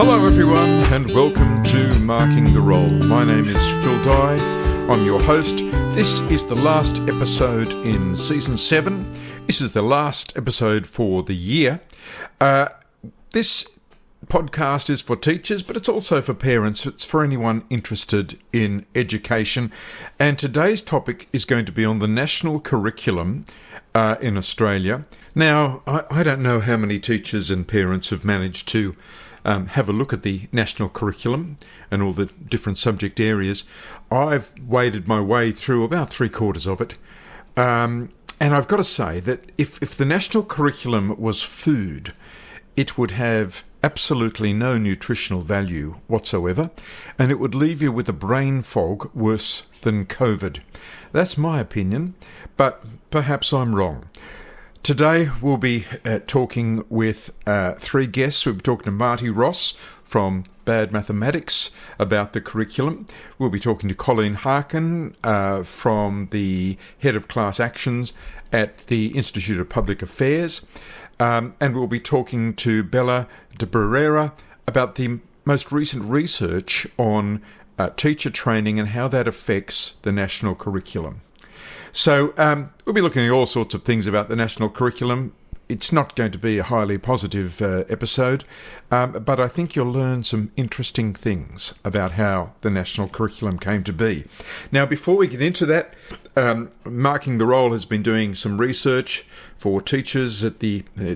Hello everyone and welcome to Marking the Roll. My name is 𝗧𝘄𝗶𝘁𝗶𝗿. I'm your host. This is the last episode in Season 7. This is the last episode for the year. This podcast is for teachers, but it's also for parents. It's for anyone interested in education. And today's topic is going to be on the national curriculum in Australia. Now, I don't know how many teachers and parents have managed to have a look at the national curriculum and all the different subject areas. I've waded my way through about 3/4 of it. And I've got to say that if the national curriculum was food, it would have absolutely no nutritional value whatsoever, and it would leave you with a brain fog worse than COVID. That's my opinion, but perhaps I'm wrong. Today we'll be talking with 3 guests. We'll be talking to Marty Ross from Bad Mathematics about the curriculum. We'll be talking to Colleen Harkin from the Head of Class Actions at the Institute of Public Affairs. And we'll be talking to 𝗧𝘄𝗶𝘁𝗶𝗿 about the most recent research on teacher training and how that affects the national curriculum. So we'll be looking at all sorts of things about the national curriculum. It's not going to be a highly positive episode, but I think you'll learn some interesting things about how the national curriculum came to be. Now, before we get into that, Marking the Roll has been doing some research for teachers at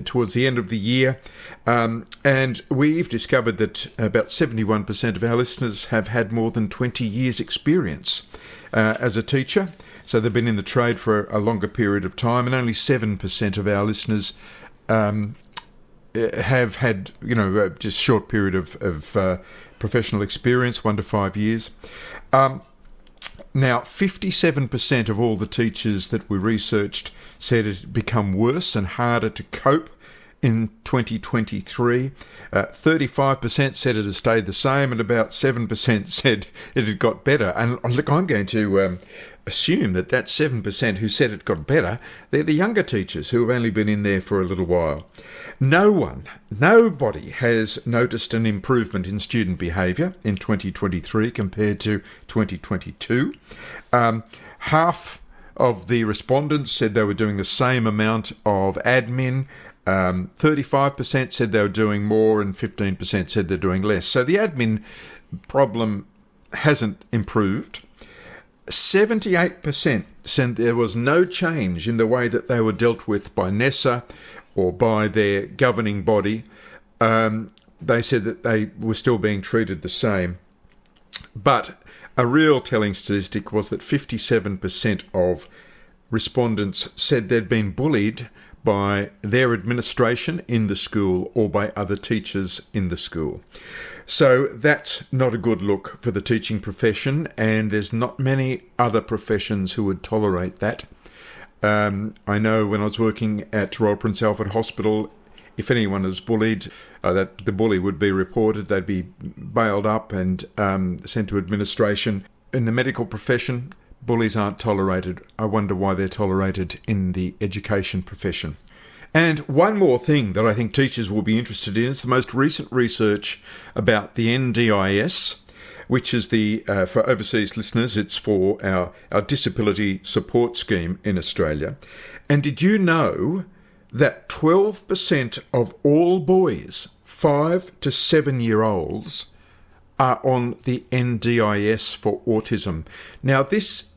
towards the end of the year, and we've discovered that about 71% of our listeners have had more than 20 years' experience as a teacher. So they've been in the trade for a longer period of time, and only 7% of our listeners have had, just short period of professional experience, 1 to 5 years. Now, 57% of all the teachers that we researched said it had become worse and harder to cope in 2023. 35% said it had stayed the same, and about 7% said it had got better. And look, I'm going to assume that 7% who said it got better, they're the younger teachers who have only been in there for a little while. Nobody has noticed an improvement in student behaviour in 2023 compared to 2022. Half of the respondents said they were doing the same amount of admin. 35% said they were doing more, and 15% said they're doing less. So the admin problem hasn't improved. 78% said there was no change in the way that they were dealt with by NESA or by their governing body. They said that they were still being treated the same. But a real telling statistic was that 57% of respondents said they'd been bullied by their administration in the school or by other teachers in the school. So that's not a good look for the teaching profession, and there's not many other professions who would tolerate that. I know when I was working at Royal Prince Alfred Hospital, if anyone is bullied, that the bully would be reported, they'd be bailed up and sent to administration. In the medical profession, bullies aren't tolerated. I wonder why they're tolerated in the education profession. And one more thing that I think teachers will be interested in is the most recent research about the NDIS, which is for overseas listeners, it's for our disability support scheme in Australia. And did you know that 12% of all boys 5 to 7-year-olds are on the NDIS for autism? Now, this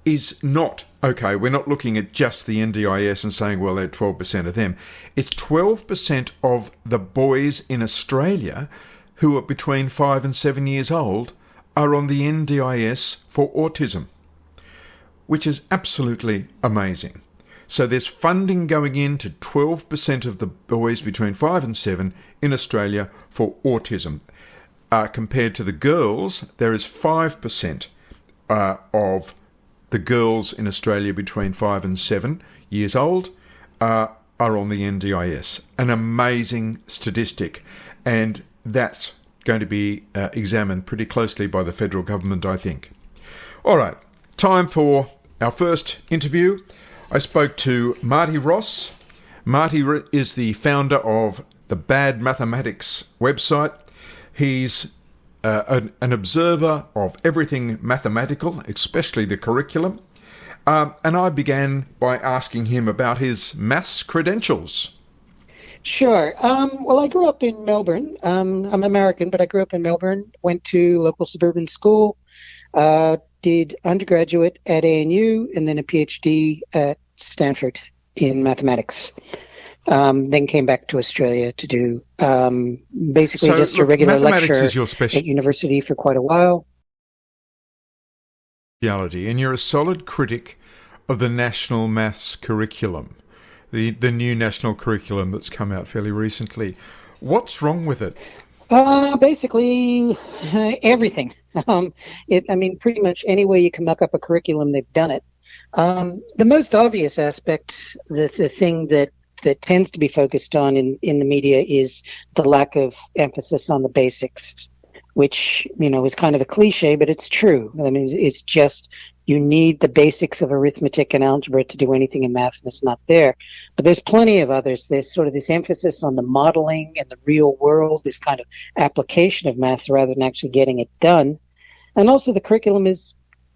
is not, okay, we're not looking at just the NDIS and saying, well, they're 12% of them. It's 12% of the boys in Australia who are between 5 and 7 years old are on the NDIS for autism, which is absolutely amazing. So there's funding going into 12% of the boys between 5 and 7 in Australia for autism. Compared to the girls, there is 5% of the girls in Australia between 5 and 7 years old are on the NDIS. An amazing statistic. And that's going to be examined pretty closely by the federal government, I think. All right, time for our first interview. I spoke to Marty Ross. Marty is the founder of the Bad Mathematics website. He's an observer of everything mathematical, especially the curriculum. And I began by asking him about his maths credentials. Sure. Well, I grew up in Melbourne. I'm American, but I grew up in Melbourne, went to local suburban school, did undergraduate at ANU, and then a PhD at Stanford in mathematics. Then came back to Australia to do basically just a regular lecture at university for quite a while. And you're a solid critic of the national maths curriculum, the new national curriculum that's come out fairly recently. What's wrong with it? Basically, everything. Pretty much any way you can muck up a curriculum, they've done it. The most obvious aspect, the thing that tends to be focused on in the media is the lack of emphasis on the basics, which, is kind of a cliche, but it's true. I mean, it's just you need the basics of arithmetic and algebra to do anything in math, and it's not there. But there's plenty of others. There's sort of this emphasis on the modeling and the real world, this kind of application of math rather than actually getting it done. And also the curriculum is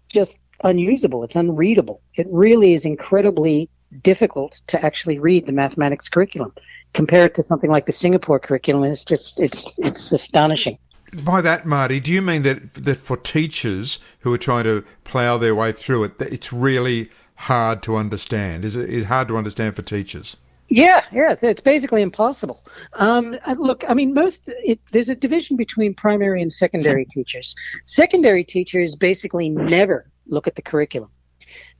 just unusable. It's unreadable. It really is incredibly difficult to actually read the mathematics curriculum compared to something like the Singapore curriculum. And it's astonishing. By that, Marty, do you mean that for teachers who are trying to plough their way through it, that it's really hard to understand? Is it hard to understand for teachers? Yeah, it's basically impossible. Look, I mean, there's a division between primary and secondary teachers. Secondary teachers basically never look at the curriculum.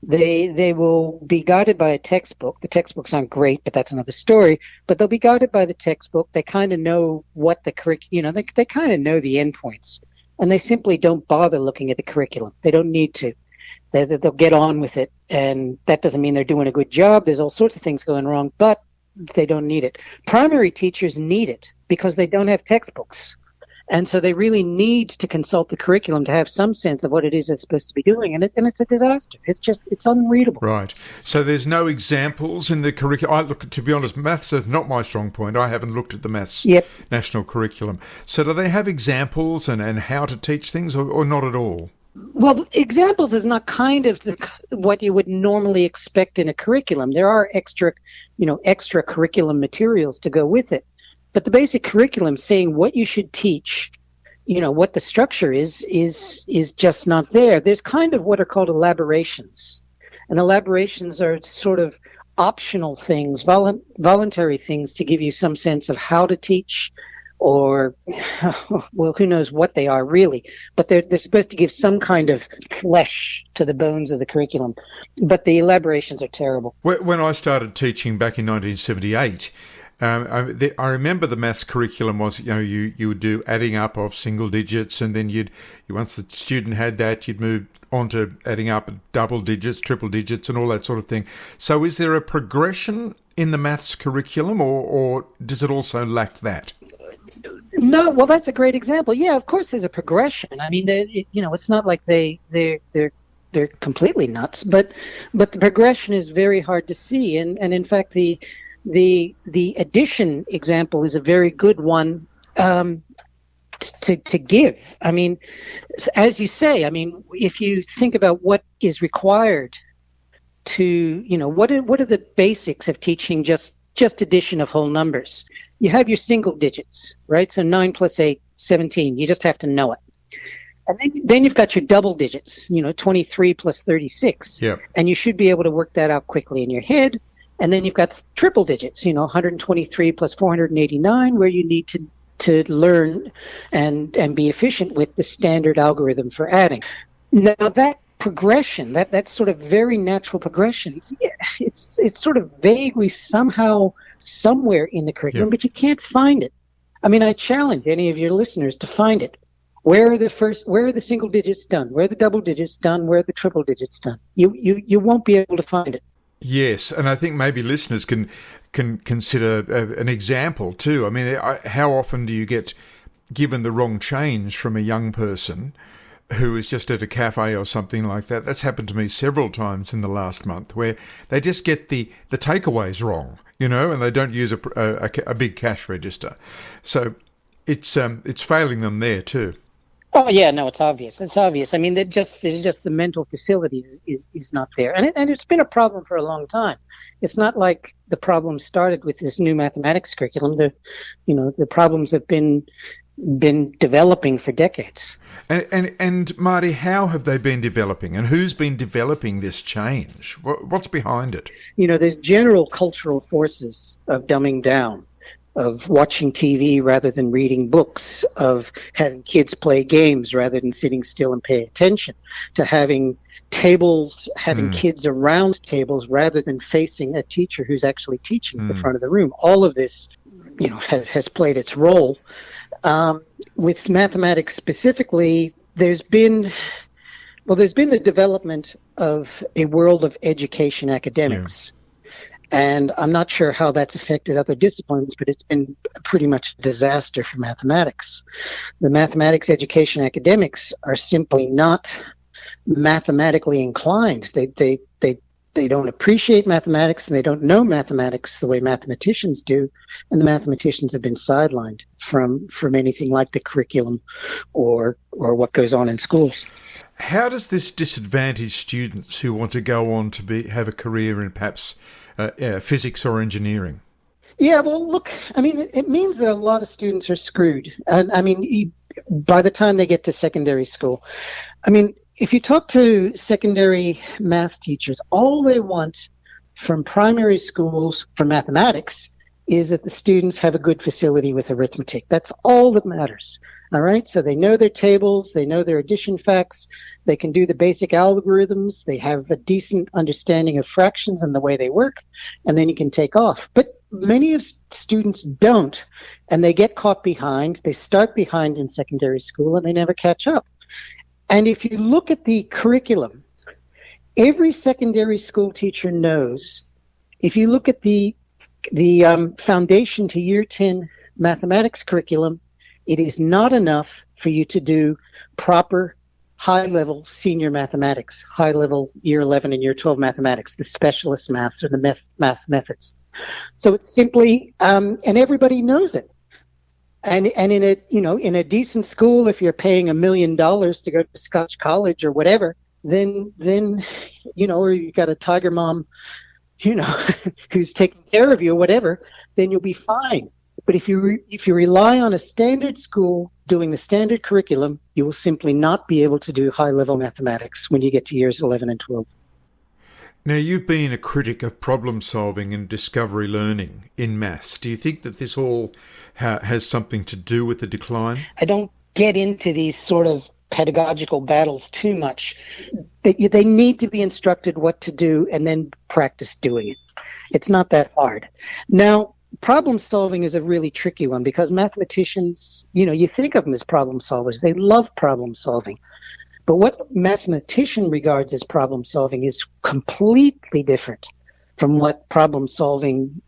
They will be guided by a textbook. The textbooks aren't great, but that's another story. But they'll be guided by the textbook. They kind of know what the curriculum, they kind of know the endpoints, and they simply don't bother looking at the curriculum. They don't need to. They'll get on with it, and that doesn't mean they're doing a good job. There's all sorts of things going wrong, but they don't need it. Primary teachers need it because they don't have textbooks. And so they really need to consult the curriculum to have some sense of what it is it's supposed to be doing. And it's a disaster. It's unreadable. Right. So there's no examples in the curriculum. To be honest, maths is not my strong point. I haven't looked at the maths national curriculum. So do they have examples and how to teach things or not at all? Well, examples is not kind of what you would normally expect in a curriculum. There are extra curriculum materials to go with it. But the basic curriculum saying what you should teach, what the structure is just not there. There's kind of what are called elaborations. And elaborations are sort of optional things, voluntary things to give you some sense of how to teach or, well, who knows what they are really. But they're supposed to give some kind of flesh to the bones of the curriculum. But the elaborations are terrible. When I started teaching back in 1978, I remember the maths curriculum was, you would do adding up of single digits, and then once the student had that, you'd move on to adding up double digits, triple digits, and all that sort of thing. So is there a progression in the maths curriculum, or does it also lack that? No, well, that's a great example. Yeah, of course there's a progression. I mean, it's not like they're completely nuts, but the progression is very hard to see, and in fact the addition example is a very good one to give. I mean, as you say, if you think about what is required to, what are the basics of teaching just addition of whole numbers? You have your single digits, right? So 9 plus 8, 17. You just have to know it. And then you've got your double digits, 23 plus 36. Yep. And you should be able to work that out quickly in your head. And then you've got triple digits, 123 plus 489, where you need to learn and be efficient with the standard algorithm for adding. Now that progression, that sort of very natural progression, it's sort of vaguely somehow somewhere in the curriculum, but you can't find it. I mean, I challenge any of your listeners to find it. Where are the single digits done? Where are the double digits done? Where are the triple digits done? You won't be able to find it. Yes, and I think maybe listeners can consider an example too. I mean, how often do you get given the wrong change from a young person who is just at a cafe or something like that? That's happened to me several times in the last month, where they just get the takeaways wrong, and they don't use a big cash register. So it's failing them there too. Oh yeah, no, it's obvious. It's obvious. I mean, it's just the mental facility is not there, and it's been a problem for a long time. It's not like the problem started with this new mathematics curriculum. The problems have been developing for decades. And Marty, how have they been developing, and who's been developing this change? What's behind it? There's general cultural forces of dumbing down, of watching TV rather than reading books, of having kids play games rather than sitting still and pay attention, to having tables, having kids around tables rather than facing a teacher who's actually teaching at the front of the room. All of this, has played its role. With mathematics specifically, there's been the development of a world of education academics. And I'm not sure how that's affected other disciplines, but it's been pretty much a disaster for mathematics. The mathematics education academics are simply not mathematically inclined. They don't appreciate mathematics, and they don't know mathematics the way mathematicians do, and the mathematicians have been sidelined from anything like the curriculum or what goes on in schools. How does this disadvantage students who want to go on to have a career in perhaps physics or engineering? Yeah, well, look, I mean, it means that a lot of students are screwed. And I mean, by the time they get to secondary school, I mean, if you talk to secondary math teachers, all they want from primary schools for mathematics is that the students have a good facility with arithmetic. That's all that matters. All right, so they know their tables, they know their addition facts, they can do the basic algorithms, they have a decent understanding of fractions and the way they work, and then you can take off. But many of students don't, and they get caught behind. They start behind in secondary school, and they never catch up. And if you look at the curriculum, every secondary school teacher knows, if you look at the foundation to year 10 mathematics curriculum, it is not enough for you to do proper high-level senior mathematics, high-level year 11 and year 12 mathematics, the specialist maths or the math methods. So it's simply, and everybody knows it. And in a decent school, if you're paying $1 million to go to Scotch College or whatever, then or you got a tiger mom, who's taking care of you or whatever, then you'll be fine. But if you rely on a standard school doing the standard curriculum, you will simply not be able to do high-level mathematics when you get to years 11 and 12. Now, you've been a critic of problem-solving and discovery learning in maths. Do you think that this all has something to do with the decline? I don't get into these sort of pedagogical battles too much. They need to be instructed what to do and then practice doing it. It's not that hard. Now, problem solving is a really tricky one because mathematicians, you think of them as problem solvers. They love problem solving. But what mathematician regards as problem solving is completely different from what problem solving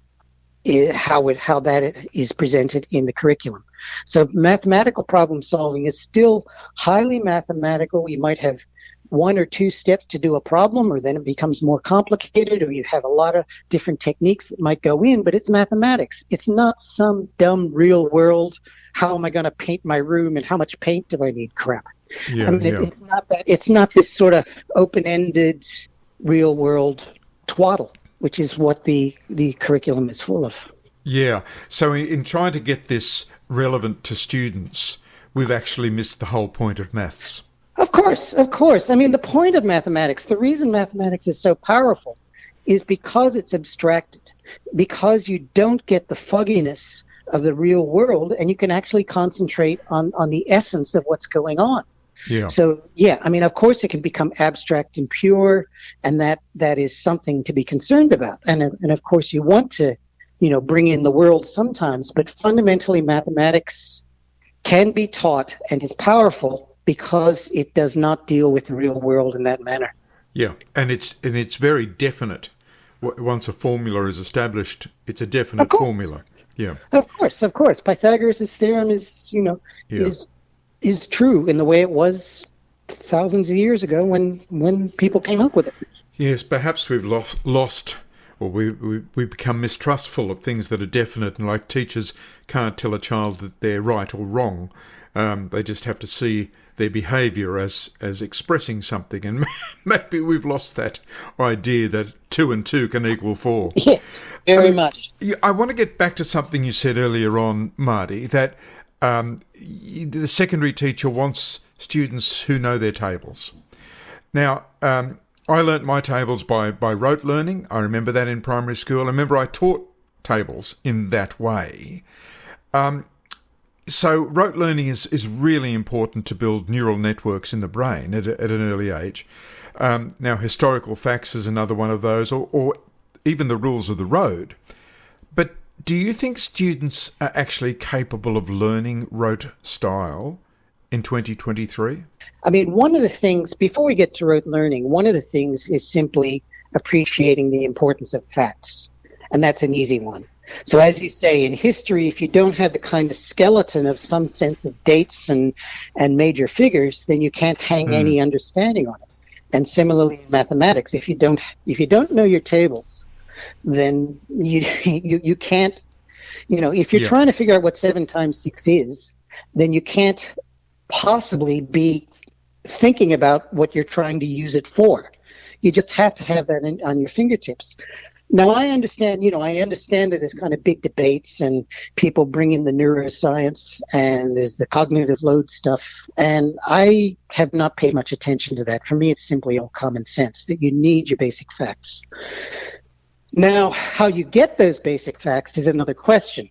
is, how that is presented in the curriculum. So mathematical problem solving is still highly mathematical. You might have one or two steps to do a problem, or then it becomes more complicated, or you have a lot of different techniques that might go in, but it's mathematics. It's not some dumb real world, how am I going to paint my room and how much paint do I need crap. Yeah, I mean, it's not that. It's not this sort of open-ended real world twaddle, which is what the curriculum is full of. Yeah. So in trying to get this relevant to students, we've actually missed the whole point of maths. Of course. I mean, the point of mathematics, the reason mathematics is so powerful is because it's abstracted, because you don't get the fugginess of the real world, and you can actually concentrate on the essence of what's going on. Yeah. So, I mean, of course it can become abstract and pure, and that is something to be concerned about. And of course you want to, bring in the world sometimes, but fundamentally mathematics can be taught and is powerful because it does not deal with the real world in that manner. Yeah, and it's very definite. Once a formula is established, it's a definite formula. Yeah. Of course. Pythagoras' theorem is is true in the way it was thousands of years ago when people came up with it. Yes, perhaps we've lost or we become mistrustful of things that are definite, and like teachers can't tell a child that they're right or wrong. They just have to see their behaviour as expressing something, and maybe we've lost that idea that 2 and 2 can equal 4. Yes, very much. I want to get back to something you said earlier on, Marty, that the secondary teacher wants students who know their tables. Now, I learnt my tables by rote learning. I remember that in primary school. I remember I taught tables in that way. So rote learning is really important to build neural networks in the brain at an early age. Now, historical facts is another one of those, or even the rules of the road. But do you think students are actually capable of learning rote style in 2023? I mean, one of the things, before we get to rote learning, one of the things is simply appreciating the importance of facts. And that's an easy one. So as you say, in history, if you don't have the kind of skeleton of some sense of dates and major figures, then you can't hang any understanding on it. And similarly in mathematics, if you don't know your tables, then you can't, if you're trying to figure out what 7 times 6 is, then you can't possibly be thinking about what you're trying to use it for. You just have to have that on your fingertips. Now, I understand that there's kind of big debates and people bring in the neuroscience and there's the cognitive load stuff. And I have not paid much attention to that. For me, it's simply all common sense that you need your basic facts. Now, how you get those basic facts is another question.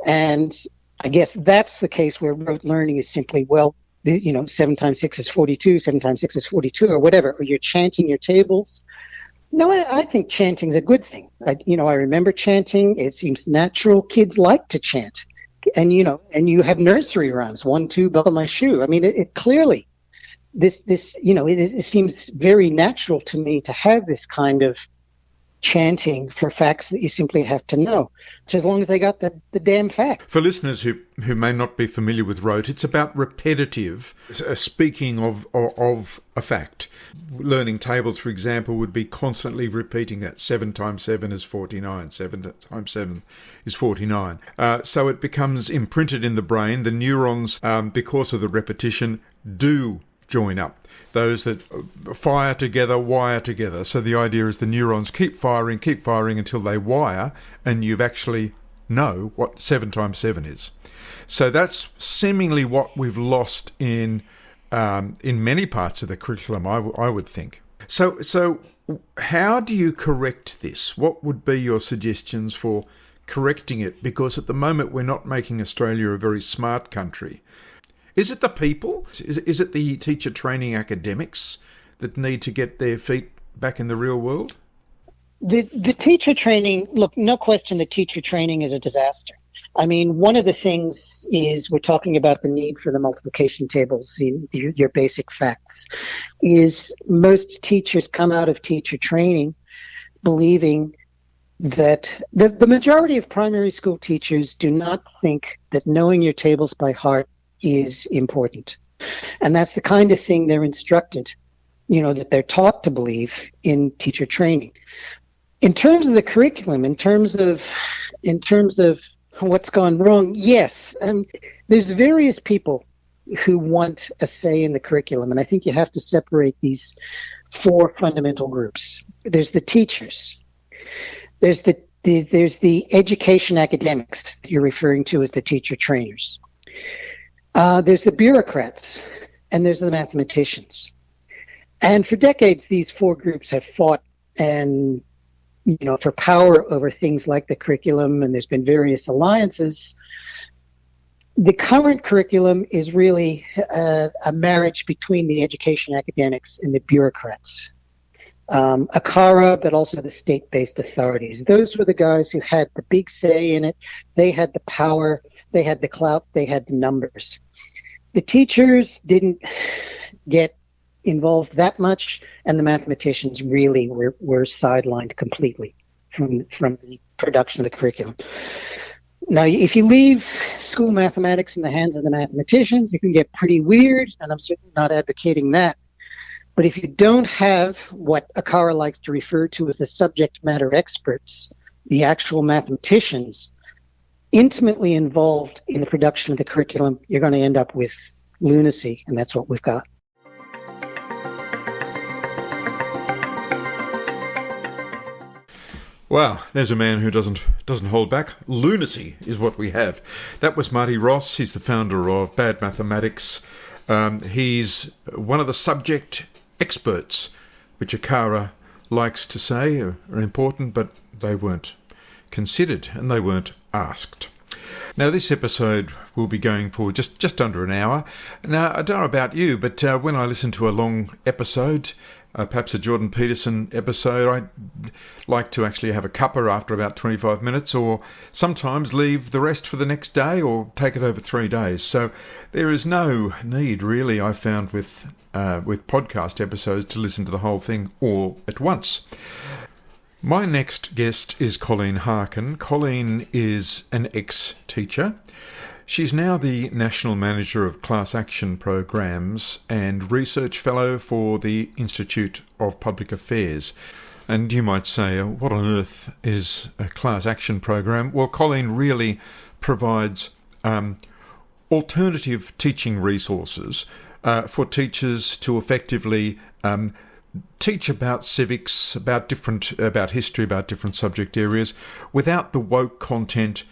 And I guess that's the case where rote learning is simply, 7 times 6 is 42, 7 times 6 is 42, or whatever, or you're chanting your tables. No, I think chanting's a good thing. I remember chanting. It seems natural. Kids like to chant. And you have nursery rhymes, 1, 2, buckle my shoe. I mean, it clearly, it seems very natural to me to have this kind of chanting for facts that you simply have to know, as long as they got the damn fact. For listeners who may not be familiar with rote, it's about repetitive speaking of a fact. Learning tables, for example, would be constantly repeating that 7 times 7 is 49, 7 times 7 is 49. So it becomes imprinted in the brain. The neurons, because of the repetition, do join up. Those that fire together, wire together. So the idea is the neurons keep firing until they wire, and you've actually know what 7 times 7 is. So that's seemingly what we've lost in many parts of the curriculum, I would think. So how do you correct this? What would be your suggestions for correcting it? Because at the moment we're not making Australia a very smart country. Is it the people? Is it the teacher training academics that need to get their feet back in the real world? The teacher training, look, no question that teacher training is a disaster. I mean, one of the things is we're talking about the need for the multiplication tables, your basic facts, is most teachers come out of teacher training believing that the majority of primary school teachers do not think that knowing your tables by heart is important. And that's the kind of thing they're instructed, that they're taught to believe in teacher training. In terms of the curriculum, in terms of what's gone wrong, yes, there's various people who want a say in the curriculum, and I think you have to separate these 4 fundamental groups. There's the teachers. There's the education academics that you're referring to as the teacher trainers. There's the bureaucrats, and there's the mathematicians. And for decades, these 4 groups have fought for power over things like the curriculum, and there's been various alliances. The current curriculum is really a marriage between the education academics and the bureaucrats. ACARA, but also the state-based authorities. Those were the guys who had the big say in it. They had the power, they had the clout, they had the numbers. The teachers didn't get involved that much, and the mathematicians really were sidelined completely from the production of the curriculum. Now, if you leave school mathematics in the hands of the mathematicians, it can get pretty weird, and I'm certainly not advocating that. But if you don't have what ACARA likes to refer to as the subject matter experts, the actual mathematicians, intimately involved in the production of the curriculum, you're going to end up with lunacy, and that's what we've got. Well, there's a man who doesn't hold back. Lunacy is what we have. That was Marty Ross. He's the founder of Bad Mathematics. He's one of the subject experts, which ACARA likes to say are important, but they weren't considered and they weren't asked. Now, this episode will be going for just under an hour. Now, I don't know about you, but when I listen to a long episode, perhaps a Jordan Peterson episode, I like to actually have a cuppa after about 25 minutes, or sometimes leave the rest for the next day or take it over 3 days. So there is no need, really, I found, with podcast episodes to listen to the whole thing all at once. My next guest is Colleen Harkin. Colleen is an ex-teacher. She's now the National Manager of Class Action Programs and Research Fellow for the Institute of Public Affairs. And you might say, what on earth is a Class Action Program? Well, Colleen really provides alternative teaching resources for teachers to effectively teach about civics, about history, about different subject areas, without the woke content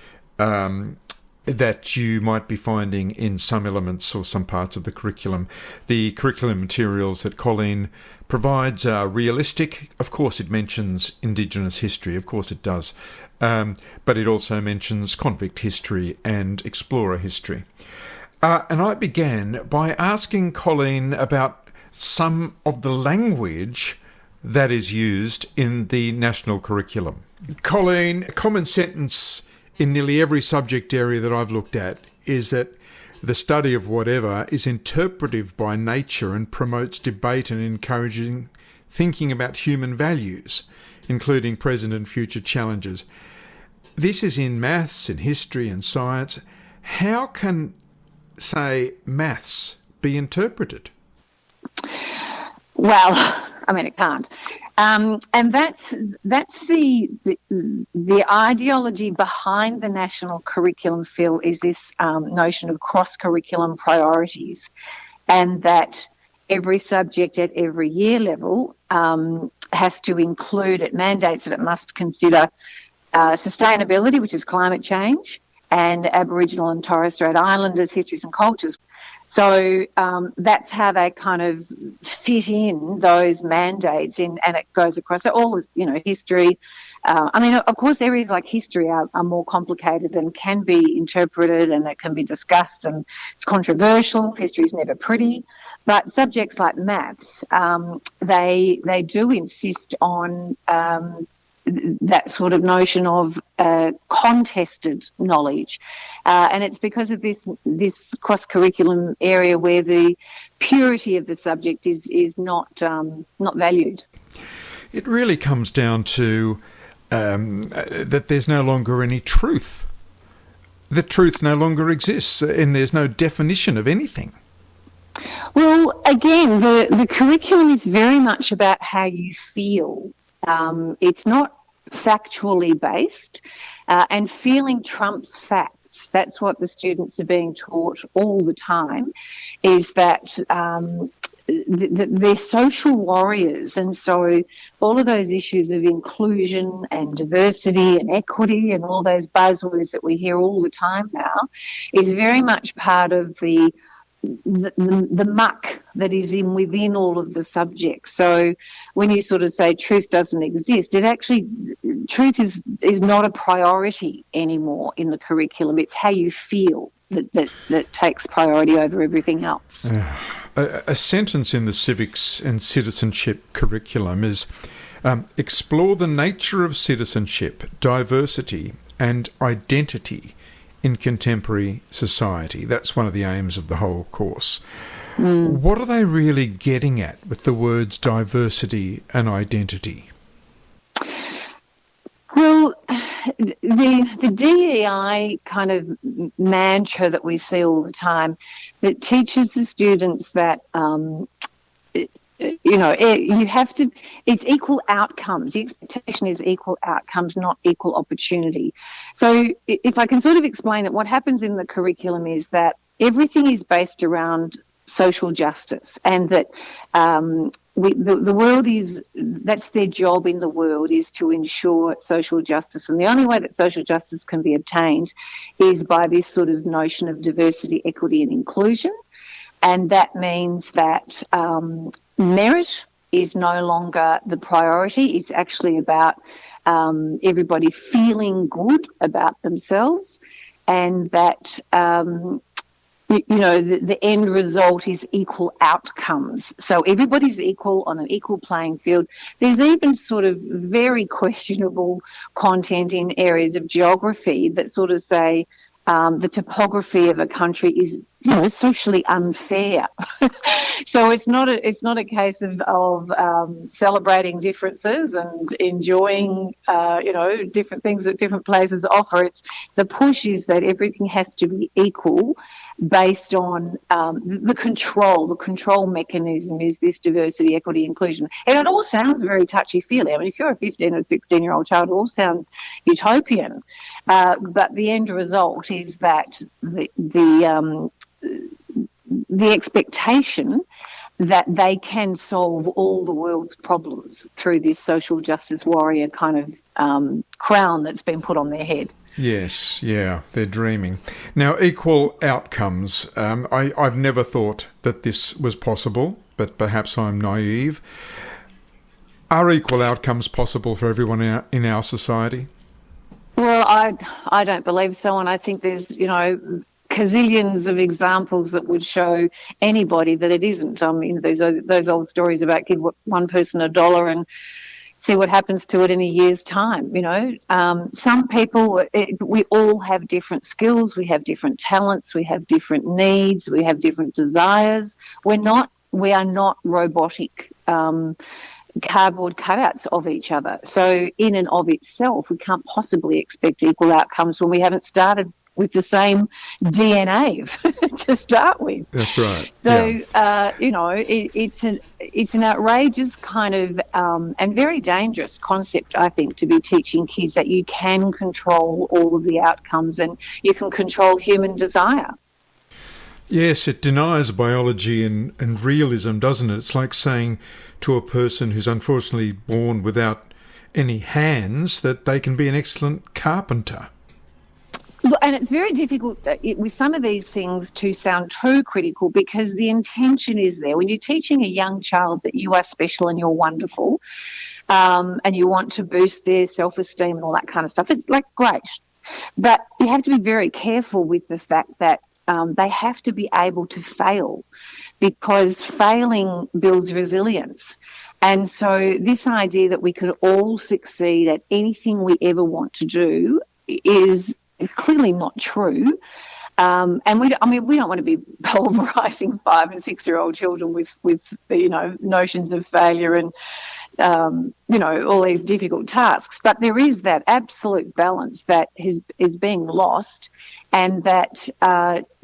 that you might be finding in some elements or some parts of the curriculum. The curriculum materials that Colleen provides are realistic. Of course, it mentions Indigenous history. Of course, it does. But it also mentions convict history and explorer history. And I began by asking Colleen about some of the language that is used in the national curriculum. Colleen, a common sentence in nearly every subject area that I've looked at is that the study of whatever is interpretive by nature and promotes debate and encouraging thinking about human values, including present and future challenges. This is in maths, in history and science. How can, say, maths be interpreted? Well, I mean, it can't. And that's the ideology behind the national curriculum, Phil, is this notion of cross-curriculum priorities, and that every subject at every year level has to include, it mandates that it must consider sustainability, which is climate change, and Aboriginal and Torres Strait Islanders' histories and cultures. So that's how they kind of fit in those mandates in, and it goes across all, history. I mean, of course, areas like history are more complicated and can be interpreted, and it can be discussed, and it's controversial. History is never pretty. But subjects like maths, they do insist on that sort of notion of contested knowledge, and it's because of this cross-curriculum area where the purity of the subject is not valued. It really comes down to that there's no longer any truth. The truth no longer exists, and there's no definition of anything. Well, again, the curriculum is very much about how you feel. It's not factually based, and feeling trumps facts. That's what the students are being taught all the time, is that they're social warriors, and so all of those issues of inclusion and diversity and equity and all those buzzwords that we hear all the time now is very much part of the muck that is within all of the subjects. So when you sort of say truth doesn't exist, truth is not a priority anymore in the curriculum. It's how you feel that takes priority over everything else. A sentence in the civics and citizenship curriculum is explore the nature of citizenship, diversity and identity in contemporary society. That's one of the aims of the whole course. What are they really getting at with the words diversity and identity? Well, the DEI kind of mantra that we see all the time, that teaches the students that you have to, it's equal outcomes. The expectation is equal outcomes, not equal opportunity. So if I can sort of explain it, what happens in the curriculum is that everything is based around social justice, and that the world is, that's their job in the world, is to ensure social justice. And the only way that social justice can be obtained is by this sort of notion of diversity, equity and inclusion. And that means that merit is no longer the priority. It's actually about everybody feeling good about themselves, and that the end result is equal outcomes. So everybody's equal on an equal playing field. There's even sort of very questionable content in areas of geography that sort of say the topography of a country is, socially unfair. So it's not a case of celebrating differences and enjoying different things that different places offer. It's the push is that everything has to be equal based on the control. The control mechanism is this diversity, equity, inclusion. And it all sounds very touchy-feely. I mean, if you're a 15 or 16-year-old child, it all sounds utopian. But the end result is that the expectation that they can solve all the world's problems through this social justice warrior kind of crown that's been put on their head. Yes, yeah, they're dreaming. Now, equal outcomes. I've never thought that this was possible, but perhaps I'm naive. Are equal outcomes possible for everyone in our society? Well, I don't believe so, and I think there's, gazillions of examples that would show anybody that it isn't. I mean, those old stories about give one person $1 and see what happens to it in a year's time. Some people, we all have different skills, we have different talents, we have different needs, we have different desires. We are not robotic cardboard cutouts of each other. So in and of itself, we can't possibly expect equal outcomes when we haven't started with the same DNA to start with. That's right. So, yeah. It's an outrageous kind of and very dangerous concept, I think, to be teaching kids that you can control all of the outcomes and you can control human desire. Yes, it denies biology and realism, doesn't it? It's like saying to a person who's unfortunately born without any hands that they can be an excellent carpenter. And it's very difficult with some of these things to sound too critical, because the intention is there. When you're teaching a young child that you are special and you're wonderful, and you want to boost their self-esteem and all that kind of stuff, it's like great. But you have to be very careful with the fact that they have to be able to fail, because failing builds resilience. And so this idea that we can all succeed at anything we ever want to do is clearly not true. And we don't want to be pulverising 5 and 6-year-old children with notions of failure and all these difficult tasks. But there is that absolute balance that is being lost, and that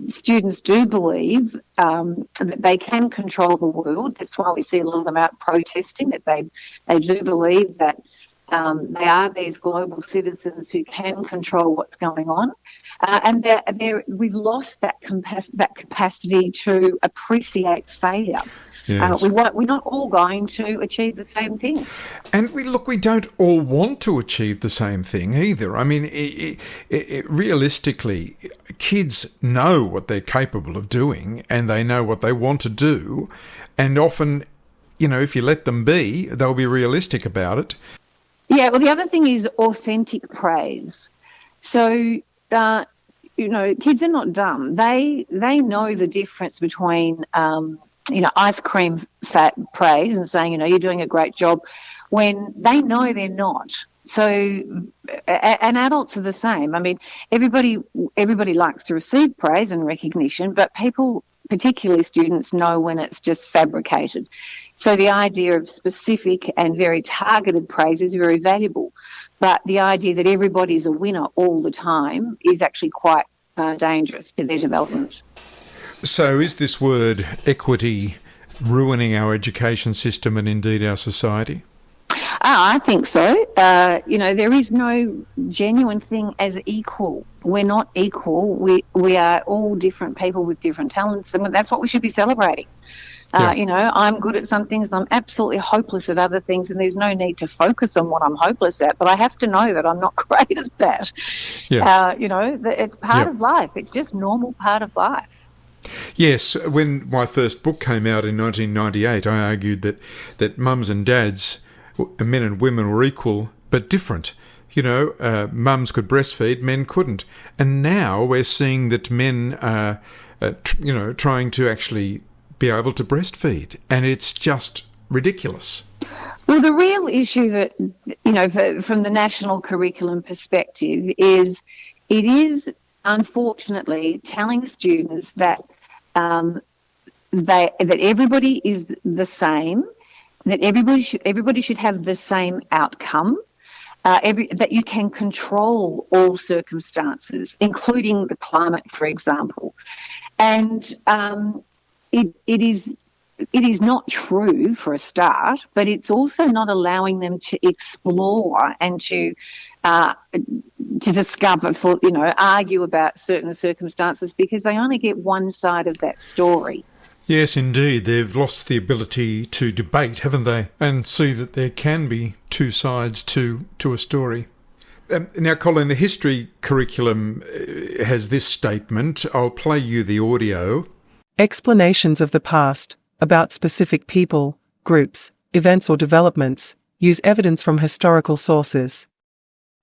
students do believe that they can control the world. That's why we see a lot of them out protesting, that they do believe that they are these global citizens who can control what's going on, and we've lost that capacity to appreciate failure. Yes. We're not all going to achieve the same thing. And we don't all want to achieve the same thing either. I mean, realistically, kids know what they're capable of doing and they know what they want to do. And often, if you let them be, they'll be realistic about it. Yeah, well, the other thing is authentic praise. So, kids are not dumb. They know the difference between ice cream fat praise and saying, you're doing a great job, when they know they're not. So, and adults are the same. I mean, everybody likes to receive praise and recognition, but people, particularly students, know when it's just fabricated. So the idea of specific and very targeted praise is very valuable, but the idea that everybody's a winner all the time is actually quite dangerous to their development. So is this word equity ruining our education system and indeed our society? I think so. There is no genuine thing as equal. We're not equal. We are all different people with different talents, and that's what we should be celebrating. I'm good at some things, and I'm absolutely hopeless at other things, and there's no need to focus on what I'm hopeless at, but I have to know that I'm not great at that. It's part of life. It's just normal part of life. Yes, when my first book came out in 1998, I argued that mums and dads, men and women, were equal but different. Mums could breastfeed, men couldn't. And now we're seeing that men are, trying to actually be able to breastfeed, and it's just ridiculous. Well, the real issue that, from the national curriculum perspective is it is unfortunately telling students that that everybody is the same, that everybody should have the same outcome, that you can control all circumstances, including the climate, for example. And it is not true for a start, but it's also not allowing them to explore and to discover, argue about certain circumstances, because they only get one side of that story. Yes, indeed. They've lost the ability to debate, haven't they? And see that there can be two sides to a story. Now, Colleen, the history curriculum has this statement. I'll play you the audio. Explanations of the past, about specific people, groups, events or developments, use evidence from historical sources.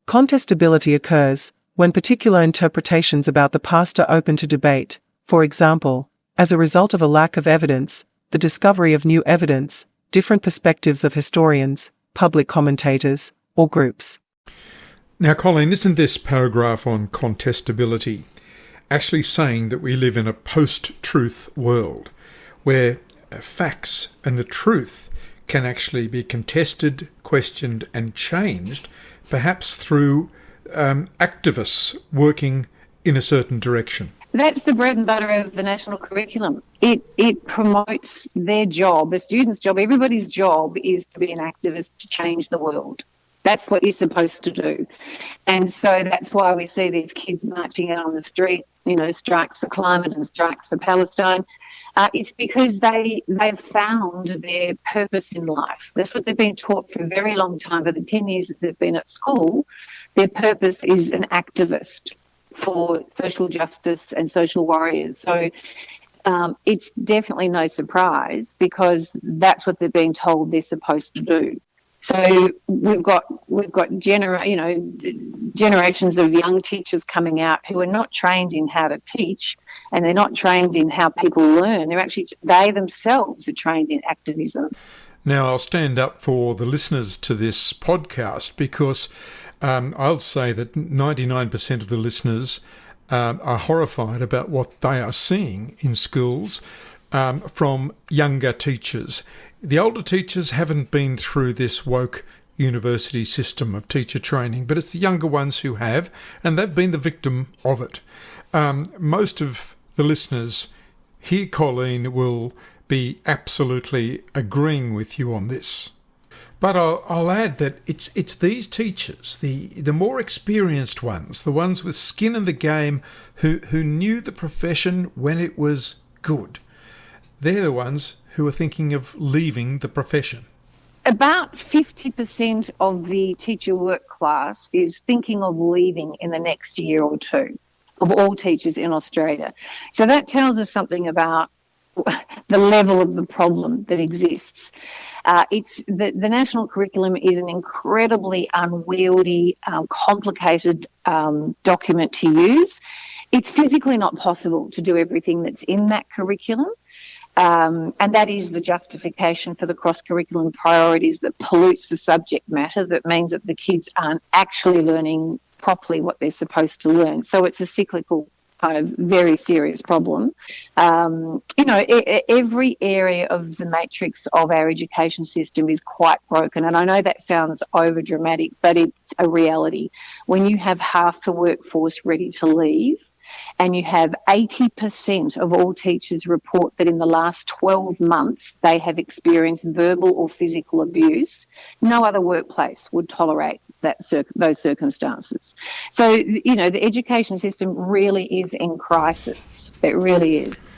Contestability occurs when particular interpretations about the past are open to debate, for example, as a result of a lack of evidence, the discovery of new evidence, different perspectives of historians, public commentators, or groups. Now, Colleen, isn't this paragraph on contestability actually saying that we live in a post-truth world where facts and the truth can actually be contested, questioned and changed, perhaps through activists working in a certain direction? That's the bread and butter of the national curriculum. It promotes their job, a student's job. Everybody's job is to be an activist to change the world. That's what you're supposed to do. And so that's why we see these kids marching out on the street, strikes for climate and strikes for Palestine. It's because they've found their purpose in life. That's what they've been taught for a very long time. For the 10 years that they've been at school, their purpose is an activist for social justice and social warriors. So it's definitely no surprise, because that's what they're being told they're supposed to do. So we've got generations of young teachers coming out who are not trained in how to teach, and they're not trained in how people learn. They themselves are trained in activism. Now, I'll stand up for the listeners to this podcast, because I'll say that 99% of the listeners are horrified about what they are seeing in schools from younger teachers. The older teachers haven't been through this woke university system of teacher training, but it's the younger ones who have, and they've been the victim of it. Most of the listeners here, Colleen, will be absolutely agreeing with you on this. But I'll add that it's these teachers, the more experienced ones, the ones with skin in the game, who knew the profession when it was good. They're the ones who are thinking of leaving the profession. About 50% of the teacher work class is thinking of leaving in the next year or two, of all teachers in Australia. So that tells us something about the level of the problem that exists. It's the national curriculum is an incredibly unwieldy, complicated document to use. It's physically not possible to do everything that's in that curriculum. And that is the justification for the cross-curriculum priorities that pollutes the subject matter, that means that the kids aren't actually learning properly what they're supposed to learn. So it's a cyclical kind of very serious problem. Every area of the matrix of our education system is quite broken. And I know that sounds over-dramatic, but it's a reality. When you have half the workforce ready to leave, and you have 80% of all teachers report that in the last 12 months they have experienced verbal or physical abuse, no other workplace would tolerate those circumstances. So, you know, the education system really is in crisis. It really is.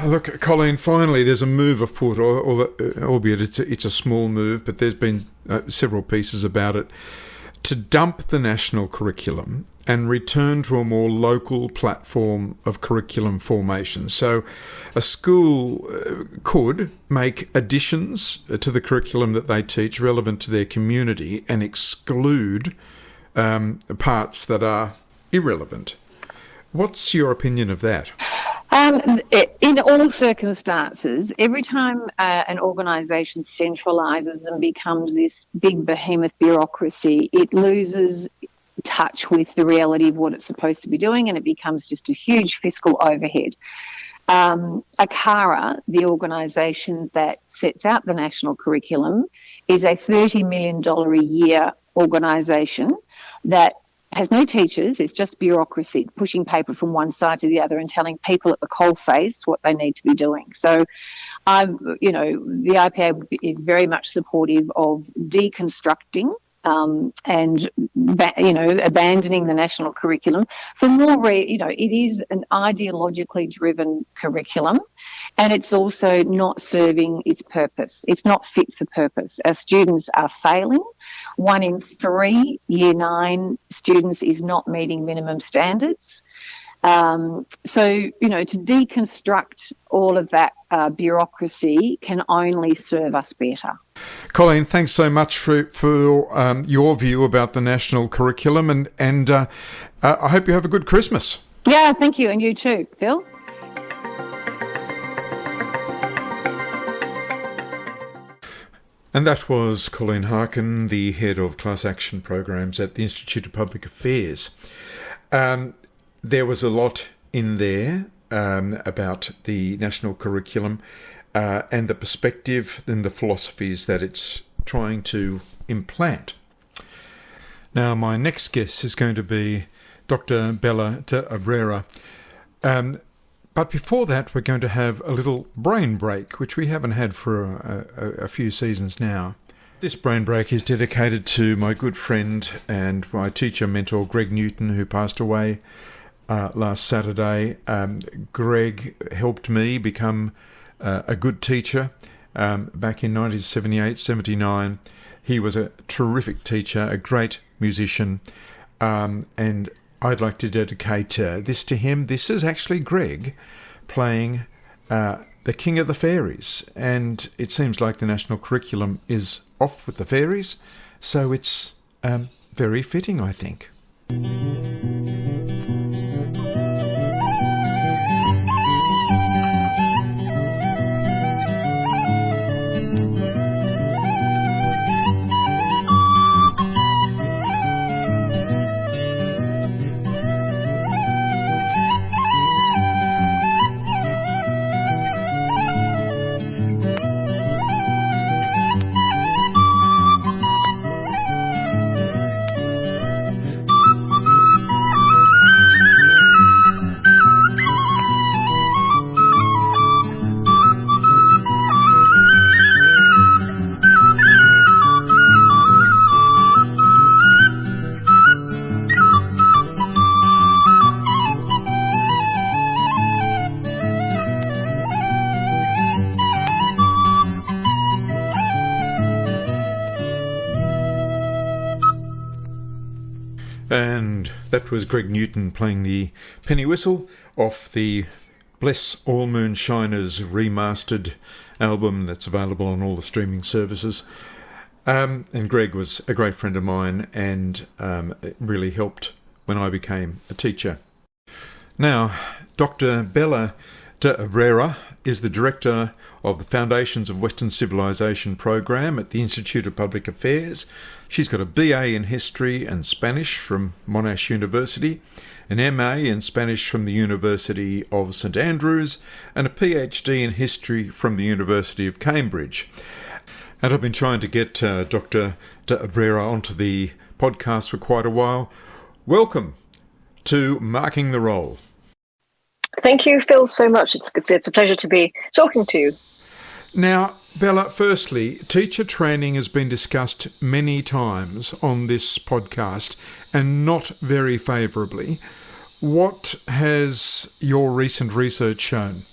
Look, Colleen, finally there's a move afoot, albeit it's a small move, but there's been several pieces about it, to dump the national curriculum and return to a more local platform of curriculum formation. So a school could make additions to the curriculum that they teach relevant to their community and exclude parts that are irrelevant. What's your opinion of that? In all circumstances, every time an organisation centralises and becomes this big behemoth bureaucracy, it loses touch with the reality of what it's supposed to be doing, and it becomes just a huge fiscal overhead. ACARA, the organisation that sets out the national curriculum, is a $30 million a year organisation that has no teachers. It's just bureaucracy pushing paper from one side to the other and telling people at the coalface what they need to be doing. So, the IPA is very much supportive of deconstructing and abandoning the national curriculum for more. It is an ideologically driven curriculum, and it's also not serving its purpose. It's not fit for purpose. Our students are failing. 1 in 3 Year 9 students is not meeting minimum standards. To deconstruct all of that bureaucracy can only serve us better. Colleen, thanks so much for your view about the national curriculum, and I hope you have a good Christmas. Yeah, thank you, and you too, Phil. And that was Colleen Harkin, the head of class action programs at the Institute of Public Affairs. There was a lot in there about the national curriculum and the perspective and the philosophies that it's trying to implant. Now, my next guest is going to be Dr. 𝗬𝗁𝗬𝗏. But before that, we're going to have a little brain break, which we haven't had for a few seasons now. This brain break is dedicated to my good friend and my teacher mentor, Greg Newton, who passed away last Saturday. Greg helped me become a good teacher back in 1978-79. He was a terrific teacher, a great musician, and I'd like to dedicate this to him. This is actually Greg playing the King of the Fairies, and it seems like the national curriculum is off with the fairies, so it's very fitting, I think. And that was Greg Newton playing the penny whistle off the Bless All Moonshiners remastered album that's available on all the streaming services. And Greg was a great friend of mine, and it really helped when I became a teacher. Now, Dr. 𝗬𝗁𝗬𝗏 is the Director of the Foundations of Western Civilisation Program at the Institute of Public Affairs. She's got a BA in History and Spanish from Monash University, an MA in Spanish from the University of St Andrews, and a PhD in History from the University of Cambridge. And I've been trying to get Dr. 𝗬𝗁𝗬𝗏 onto the podcast for quite a while. Welcome, to Marking the Role. Thank you, Phil, so much. It's a pleasure to be talking to you. Now, Bella, firstly, teacher training has been discussed many times on this podcast and not very favourably. What has your recent research shown?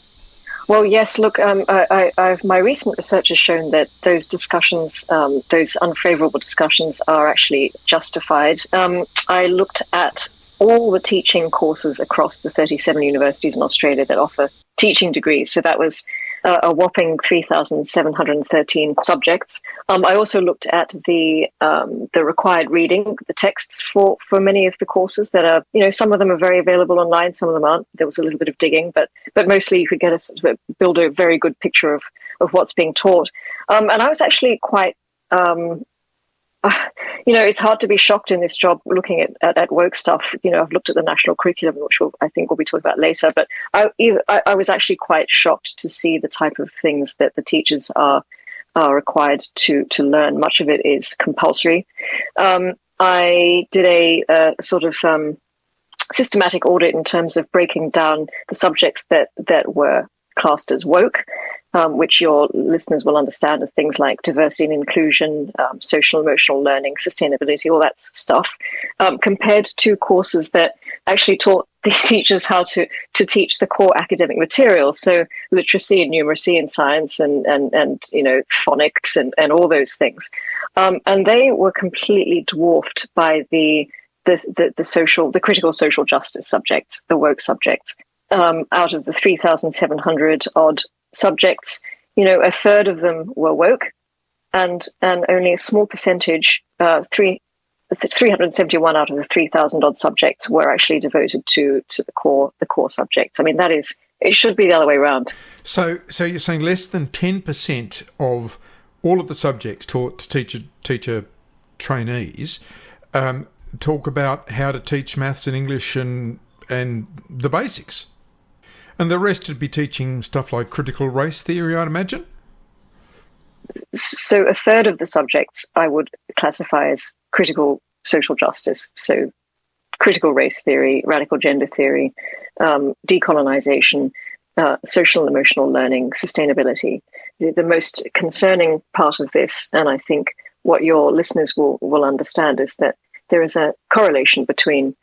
Well, yes, look, my recent research has shown that those discussions, those unfavourable discussions are actually justified. I looked at all the teaching courses across the 37 universities in Australia that offer teaching degrees. So that was a whopping 3,713 subjects. I also looked at the required reading, the texts for many of the courses that are, some of them are very available online, some of them aren't. There was a little bit of digging, but mostly you could build a very good picture of what's being taught. And I was actually quite, it's hard to be shocked in this job looking at woke stuff. I've looked at the national curriculum, which I think we'll be talking about later, but I was actually quite shocked to see the type of things that the teachers are required to learn. Much of it is compulsory. I did a sort of systematic audit in terms of breaking down the subjects that were classed as woke, which your listeners will understand, are things like diversity and inclusion, social emotional learning, sustainability, all that stuff, compared to courses that actually taught the teachers how to teach the core academic material, so literacy and numeracy and science and phonics and all those things, and they were completely dwarfed by the critical social justice subjects, the woke subjects. Out of the 3,700 odd subjects, a third of them were woke, and only a small percentage, 371 out of the 3,000 odd subjects, were actually devoted to the core subjects. I mean, it should be the other way around. So you're saying less than 10% of all of the subjects taught to teacher trainees talk about how to teach maths and English and the basics. And the rest would be teaching stuff like critical race theory, I'd imagine? So a third of the subjects I would classify as critical social justice. So critical race theory, radical gender theory, decolonization, social and emotional learning, sustainability. The most concerning part of this, and I think what your listeners will understand, is that there is a correlation between